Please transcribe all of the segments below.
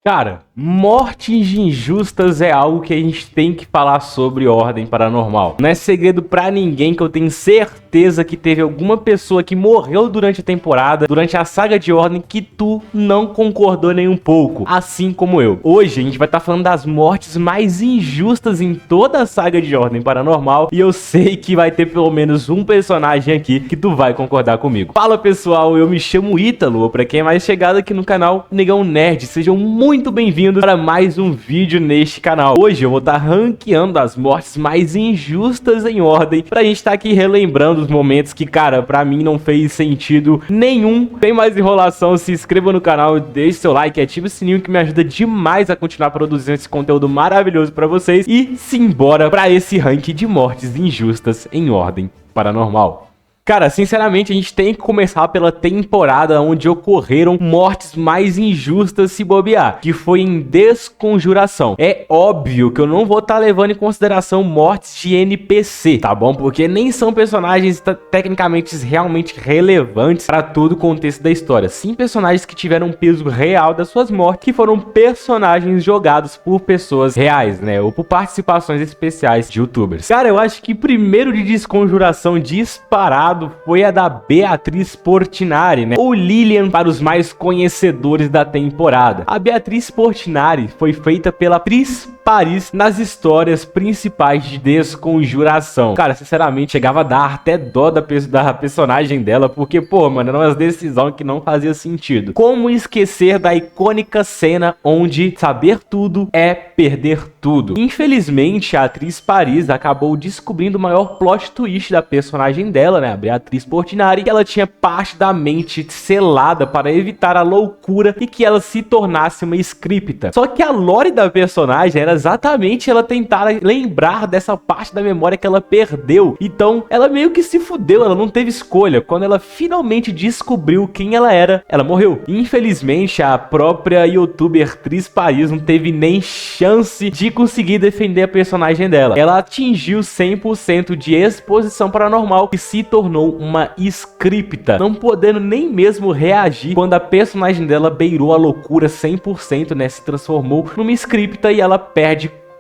Cara, mortes injustas é algo que a gente tem que falar sobre Ordem Paranormal. Não é segredo pra ninguém que eu tenho certeza que teve alguma pessoa que morreu durante a temporada, durante a saga de Ordem, que tu não concordou nem um pouco, assim como eu. Hoje a gente vai estar falando das mortes mais injustas em toda a saga de Ordem Paranormal, e eu sei que vai ter pelo menos um personagem aqui que tu vai concordar comigo. Fala pessoal, eu me chamo Ítalo, pra quem é mais chegado aqui no canal, Negão Nerd, sejam muito bem-vindos para mais um vídeo neste canal. Hoje eu vou estar ranqueando as mortes mais injustas em Ordem, pra gente estar aqui relembrando os momentos que, cara, pra mim não fez sentido nenhum. Sem mais enrolação, se inscreva no canal, deixe seu like, ative o sininho que me ajuda demais a continuar produzindo esse conteúdo maravilhoso pra vocês e simbora pra esse ranking de mortes injustas em Ordem Paranormal. Cara, sinceramente, a gente tem que começar pela temporada onde ocorreram mortes mais injustas se bobear, que foi em Desconjuração. É óbvio que eu não vou estar levando em consideração mortes de NPC, tá bom? Porque nem são personagens tecnicamente realmente relevantes para todo o contexto da história. Sim, personagens que tiveram um peso real das suas mortes, que foram personagens jogados por pessoas reais, né? Ou por participações especiais de youtubers. Cara, eu acho que primeiro de Desconjuração disparado foi a da Beatriz Portinari, né? Ou Lilian para os mais conhecedores da temporada. A Beatriz Portinari foi feita pela Tris Paris nas histórias principais de Desconjuração. Cara, sinceramente, chegava a dar até dó da personagem dela, porque, pô, mano, era uma decisão que não fazia sentido. Como esquecer da icônica cena onde saber tudo é perder tudo? Infelizmente, a atriz Paris acabou descobrindo o maior plot twist da personagem dela, né, a Beatriz Portinari, que ela tinha parte da mente selada para evitar a loucura e que ela se tornasse uma scripta. Só que a lore da personagem era exatamente ela tentar lembrar dessa parte da memória que ela perdeu. Então, ela meio que se fudeu, ela não teve escolha. Quando ela finalmente descobriu quem ela era, ela morreu. Infelizmente, a própria youtuber Tris Paris não teve nem chance de conseguir defender a personagem dela. Ela atingiu 100% de exposição paranormal e se tornou uma scripta, não podendo nem mesmo reagir quando a personagem dela beirou a loucura 100%, né? Se transformou numa scripta e ela perde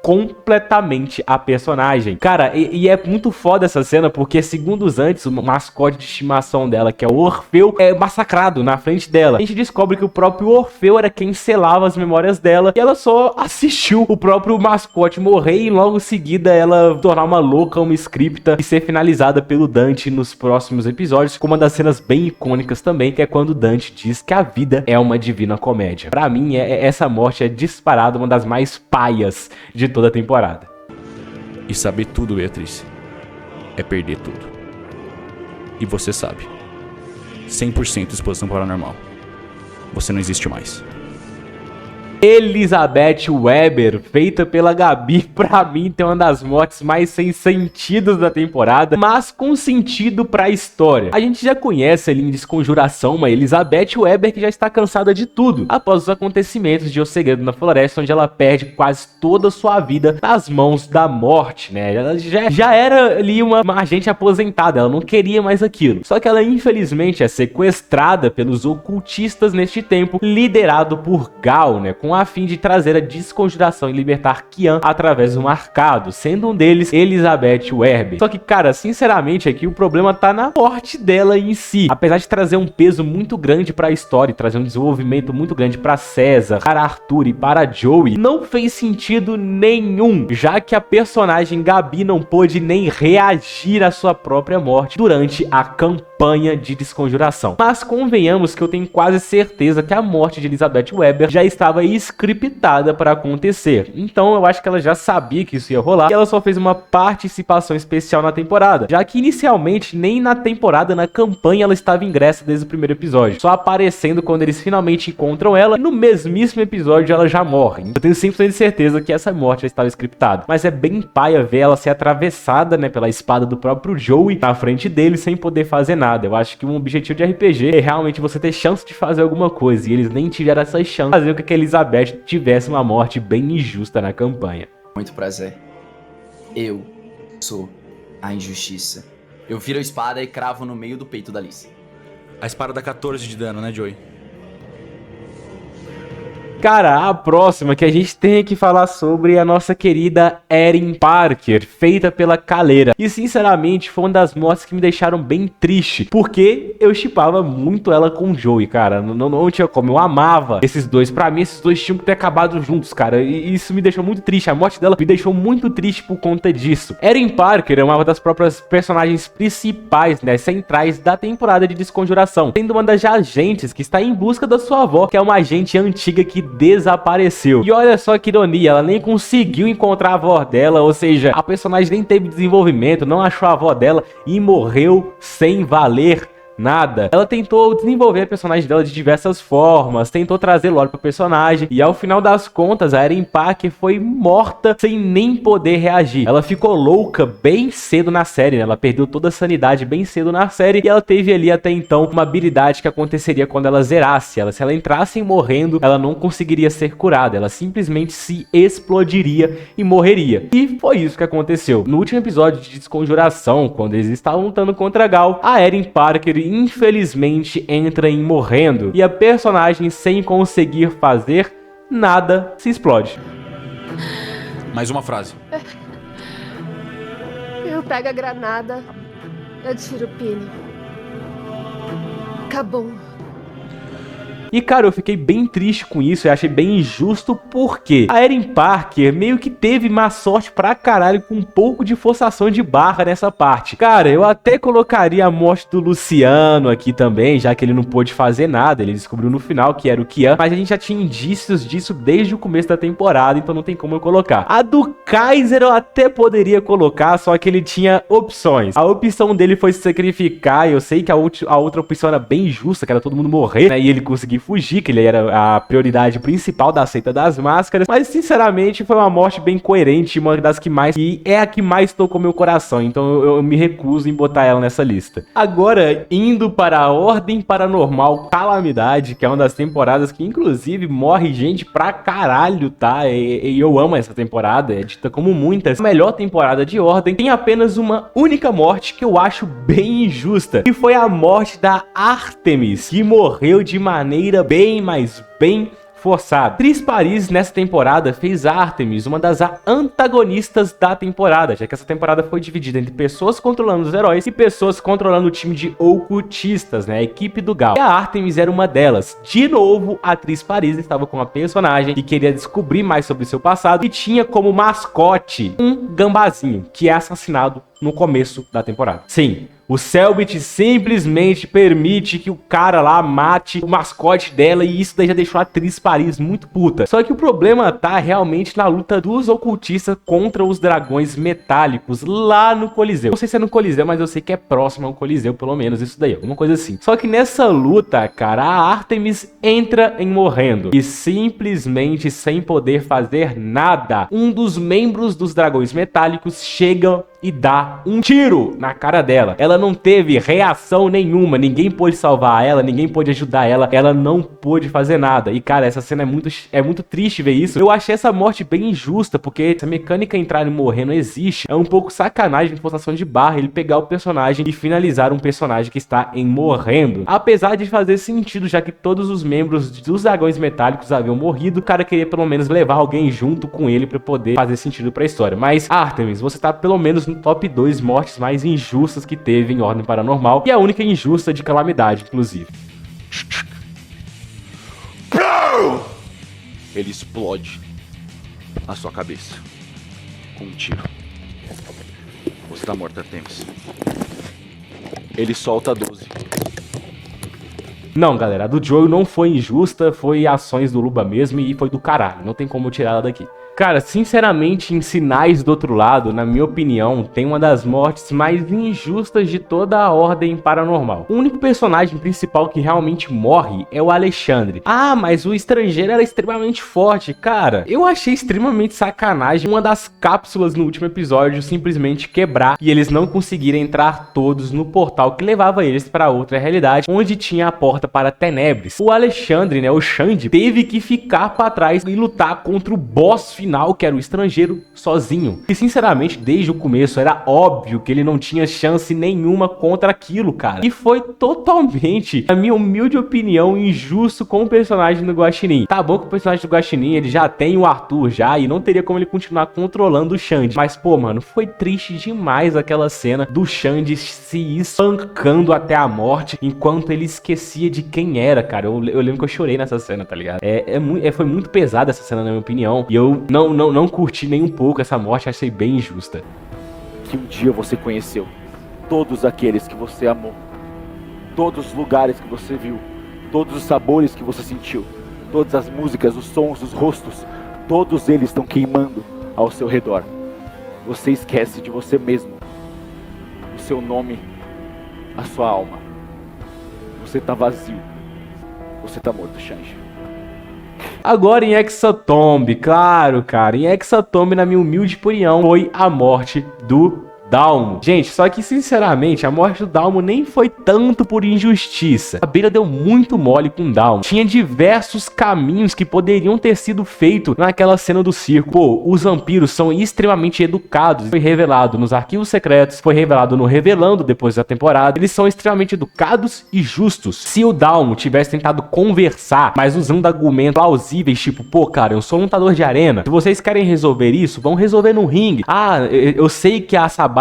completamente a personagem. Cara, e é muito foda essa cena, porque segundos antes, o mascote de estimação dela, que é o Orfeu, é massacrado na frente dela. A gente descobre que o próprio Orfeu era quem selava as memórias dela, e ela só assistiu o próprio mascote morrer e logo em seguida ela tornar uma louca, uma scripta e ser finalizada pelo Dante nos próximos episódios, com uma das cenas bem icônicas também, que é quando Dante diz que a vida é uma divina comédia. Pra mim, essa morte é disparada uma das mais paias de toda a temporada. E saber tudo, Beatriz, é perder tudo. E você sabe. 100% exposição paranormal. Você não existe mais. Elizabeth Weber, feita pela Gabi, pra mim tem uma das mortes mais sem sentido da temporada, mas com sentido pra história. A gente já conhece ali em Desconjuração uma Elizabeth Weber que já está cansada de tudo, após os acontecimentos de O Segredo na Floresta, onde ela perde quase toda a sua vida nas mãos da morte, né? Ela já era ali uma agente aposentada, ela não queria mais aquilo. Só que ela infelizmente é sequestrada pelos ocultistas neste tempo, liderado por Gal, né? Com a fim de trazer a desconjuração e libertar Kian através do marcado, sendo um deles Elizabeth Weber. Só que, cara, sinceramente, aqui o problema tá na morte dela em si. Apesar de trazer um peso muito grande pra história, trazer um desenvolvimento muito grande pra César, para Arthur e para Joey, não fez sentido nenhum, já que a personagem Gabi não pôde nem reagir à sua própria morte durante a campanha de Desconjuração. Mas convenhamos que eu tenho quase certeza que a morte de Elizabeth Weber já estava scriptada para acontecer. Então eu acho que ela já sabia que isso ia rolar e ela só fez uma participação especial na temporada, já que inicialmente nem na temporada, na campanha, ela estava ingressa desde o primeiro episódio, só aparecendo quando eles finalmente encontram ela e no mesmíssimo episódio ela já morre. Eu tenho 100% de certeza que essa morte já estava scriptada, mas é bem paia ver ela ser atravessada, né, pela espada do próprio Joey na frente dele sem poder fazer nada. Eu acho que um objetivo de RPG é realmente você ter chance de fazer alguma coisa, e eles nem tiveram essa chance de fazer com que a Elizabeth tivesse uma morte bem injusta na campanha. Muito prazer. Eu sou a injustiça. Eu viro a espada e cravo no meio do peito da Alice. A espada dá 14 de dano, né, Joey? Cara, a próxima que a gente tem que falar sobre é a nossa querida Erin Parker, feita pela Caleira. E sinceramente foi uma das mortes que me deixaram bem triste, porque eu shippava muito ela com o Joey, cara. Não tinha como, eu amava esses dois. Pra mim, esses dois tinham que ter acabado juntos, cara. E isso me deixou muito triste. A morte dela me deixou muito triste por conta disso. Erin Parker é uma das próprias personagens principais, né, centrais da temporada de Desconjuração, sendo uma das agentes que está em busca da sua avó, que é uma agente antiga que desapareceu. E olha só que ironia, ela nem conseguiu encontrar a avó dela, ou seja, a personagem nem teve desenvolvimento, não achou a avó dela e morreu sem valer nada. Ela tentou desenvolver a personagem dela de diversas formas, tentou trazer lore pro personagem, e ao final das contas a Erin Parker foi morta sem nem poder reagir. Ela ficou louca bem cedo na série, né? Ela perdeu toda a sanidade bem cedo na série, e ela teve ali até então uma habilidade que aconteceria quando ela zerasse. Se ela entrasse morrendo, ela não conseguiria ser curada, ela simplesmente se explodiria e morreria. E foi isso que aconteceu. No último episódio de Desconjuração, quando eles estavam lutando contra Gal, a Erin Parker infelizmente entra em morrendo, e a personagem, sem conseguir fazer nada, se explode. Mais uma frase. Eu pego a granada, eu tiro o pino. Acabou. E cara, eu fiquei bem triste com isso, eu achei bem injusto, porque a Erin Parker meio que teve má sorte pra caralho com um pouco de forçação de barra nessa parte. Cara, eu até colocaria a morte do Luciano aqui também, já que ele não pôde fazer nada, ele descobriu no final que era o Kian, mas a gente já tinha indícios disso desde o começo da temporada, então não tem como eu colocar. A do Kaiser eu até poderia colocar, só que ele tinha opções. A opção dele foi se sacrificar, e eu sei que a outra opção era bem justa, que era todo mundo morrer, né, e ele conseguir fugir, que ele era a prioridade principal da seita das máscaras, mas sinceramente foi uma morte bem coerente, uma das que mais, e é a que mais tocou meu coração, então eu me recuso em botar ela nessa lista. Agora, indo para a Ordem Paranormal Calamidade, que é uma das temporadas que inclusive morre gente pra caralho, tá? E eu amo essa temporada, é dita como muitas. A melhor temporada de Ordem tem apenas uma única morte que eu acho bem injusta, que foi a morte da Artemis, que morreu de maneira bem forçada. Tris Paris nessa temporada fez Artemis uma das antagonistas da temporada, já que essa temporada foi dividida entre pessoas controlando os heróis e pessoas controlando o time de ocultistas, né, a equipe do Gal. E a Artemis era uma delas. De novo, a Tris Paris estava com uma personagem que queria descobrir mais sobre seu passado e tinha como mascote um gambazinho, que é assassinado no começo da temporada. Sim, o Selbit simplesmente permite que o cara lá mate o mascote dela, e isso daí já deixou a Tris Paris muito puta. Só que o problema tá realmente na luta dos ocultistas contra os dragões metálicos lá no Coliseu. Não sei se é no Coliseu, mas eu sei que é próximo ao Coliseu, pelo menos isso daí, alguma coisa assim. Só que nessa luta, cara, a Artemis entra em morrendo e simplesmente sem poder fazer nada, um dos membros dos dragões metálicos chega e dá um tiro na cara dela. Ela não teve reação nenhuma, ninguém pôde salvar ela, ninguém pôde ajudar ela, ela não pôde fazer nada. E cara, essa cena é muito triste ver isso. Eu achei essa morte bem injusta, porque essa mecânica entrar e morrer não existe. É um pouco sacanagem de forçação de barra ele pegar o personagem e finalizar um personagem que está em morrendo. Apesar de fazer sentido, já que todos os membros dos dragões metálicos haviam morrido, o cara queria pelo menos levar alguém junto com ele pra poder fazer sentido pra história. Mas Artemis, você tá pelo menos no top 2 mortes mais injustas que teve em Ordem Paranormal, e a única injusta de Calamidade, inclusive. Ele explode a sua cabeça com um tiro. Você tá morto, Artemis. Ele solta 12. Não, galera, a do Joel não foi injusta, foi ações do Luba mesmo e foi do caralho, não tem como tirar ela daqui. Cara, sinceramente, em Sinais do Outro Lado, na minha opinião, tem uma das mortes mais injustas de toda a Ordem Paranormal. O único personagem principal que realmente morre é o Alexandre. Ah, mas o estrangeiro era extremamente forte. Cara, eu achei extremamente sacanagem uma das cápsulas no último episódio simplesmente quebrar e eles não conseguirem entrar todos no portal que levava eles para outra realidade, onde tinha a porta para Tenebres. O Alexandre, né, o Xande, teve que ficar para trás e lutar contra o boss final final, que era o estrangeiro, sozinho. E sinceramente, desde o começo, era óbvio que ele não tinha chance nenhuma contra aquilo, cara. E foi totalmente, na minha humilde opinião, injusto com o personagem do Guaxinim. Tá bom que o personagem do Guaxinim, ele já tem o Arthur já, e não teria como ele continuar controlando o Xande. Mas, pô, mano, foi triste demais aquela cena do Xande se espancando até a morte, enquanto ele esquecia de quem era, cara. Eu lembro que eu chorei nessa cena, tá ligado? Foi muito pesada essa cena, na minha opinião, e eu não curti nem um pouco essa morte, achei bem injusta. Que um dia você conheceu todos aqueles que você amou, todos os lugares que você viu, todos os sabores que você sentiu, todas as músicas, os sons, os rostos, todos eles estão queimando ao seu redor. Você esquece de você mesmo, o seu nome, a sua alma. Você tá vazio. Você tá morto, Xande. Agora em Hexatomb, claro, cara, em Hexatomb, na minha humilde opinião, foi a morte do Dalmo. Gente, só que sinceramente, a morte do Dalmo nem foi tanto por injustiça. A Beira deu muito mole com o Dalmo. Tinha diversos caminhos que poderiam ter sido feitos naquela cena do circo. Pô, os vampiros são extremamente educados. Foi revelado nos arquivos secretos, foi revelado no Revelando depois da temporada. Eles são extremamente educados e justos. Se o Dalmo tivesse tentado conversar, mas usando argumentos plausíveis, tipo, pô, cara, eu sou um lutador de arena. Se vocês querem resolver isso, vão resolver no ringue. Ah, eu sei que a Sabara,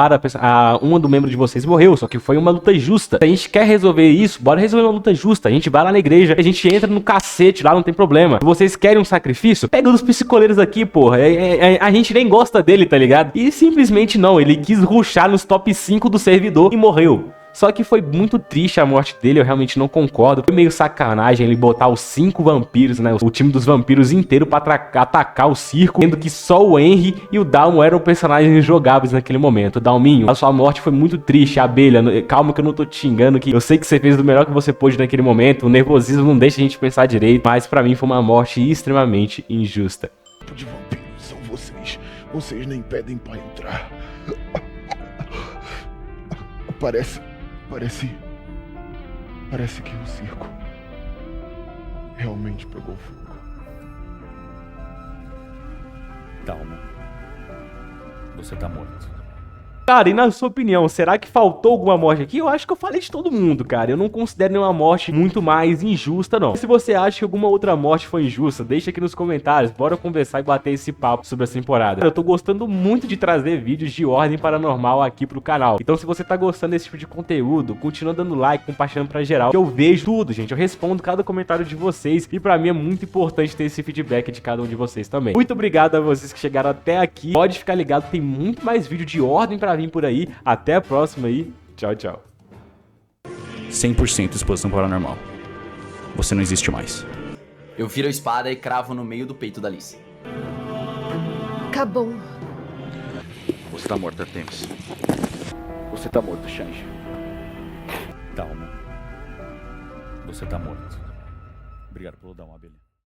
uma do membro de vocês morreu, só que foi uma luta justa. Se a gente quer resolver isso, bora resolver uma luta justa. A gente vai lá na igreja, a gente entra no cacete lá, não tem problema. Se vocês querem um sacrifício, pega os psicoleiros aqui, porra. A gente nem gosta dele, tá ligado? E simplesmente não, ele quis rushar nos top 5 do servidor e morreu. Só que foi muito triste a morte dele, eu realmente não concordo. Foi meio sacanagem ele botar os 5 vampiros, né? O time dos vampiros inteiro pra atacar o circo, sendo que só o Henry e o Dalmo eram personagens jogáveis naquele momento. Dalminho, a sua morte foi muito triste, Abelha. Calma que eu não tô te xingando, que eu sei que você fez do melhor que você pôde naquele momento. O nervosismo não deixa a gente pensar direito, mas pra mim foi uma morte extremamente injusta. Que tipo de vampiros são vocês? Vocês nem pedem pra entrar. Parece que o circo realmente pegou fogo. Dalmo, você tá morto. Cara, e na sua opinião, será que faltou alguma morte aqui? Eu acho que eu falei de todo mundo, cara. Eu não considero nenhuma morte muito mais injusta, não. E se você acha que alguma outra morte foi injusta, deixa aqui nos comentários. Bora conversar e bater esse papo sobre essa temporada. Eu tô gostando muito de trazer vídeos de Ordem Paranormal aqui pro canal. Então se você tá gostando desse tipo de conteúdo, continua dando like, compartilhando pra geral, que eu vejo tudo, gente. Eu respondo cada comentário de vocês e pra mim é muito importante ter esse feedback de cada um de vocês também. Muito obrigado a vocês que chegaram até aqui. Pode ficar ligado, tem muito mais vídeo de Ordem pra vir por aí. Até a próxima aí. Tchau, tchau. 100% exposição paranormal. Você não existe mais. Eu viro a espada e cravo no meio do peito da Alice. Acabou. Você tá morto, Artemis. Você tá morto, Xande. Dalmo, você tá morto. Obrigado por dar uma abelha.